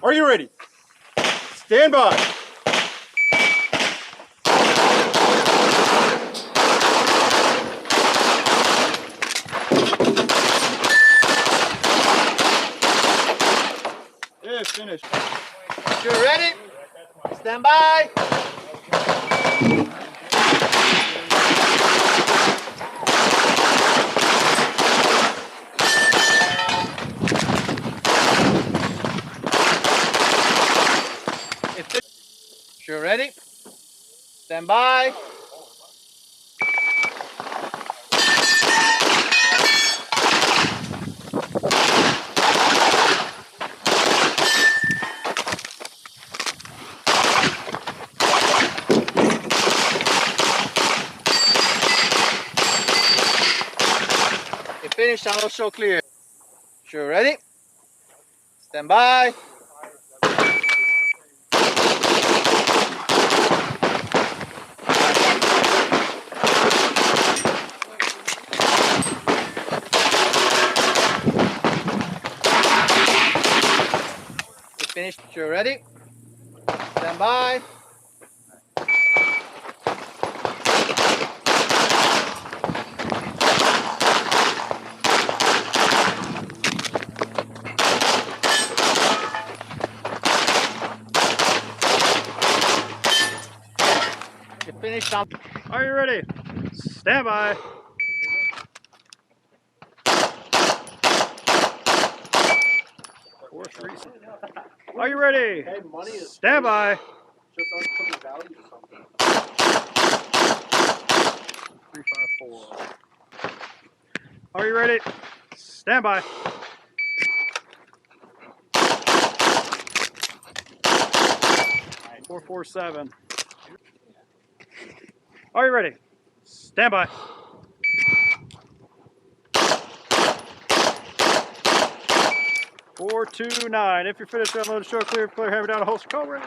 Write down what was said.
Are you ready? Stand by. Yeah, finished. You're ready? Stand by. You're ready? Stand by. If finished, I will show clear. You're ready? Stand by. If finished, you're ready? Stand by. If finished, Are you ready? Stand by. Are you ready? Stand by. 354. Are you ready? Stand by. 447. Are you ready? Stand by. 429. If you're finished, unload, show clear, hammer down, holster, call ready.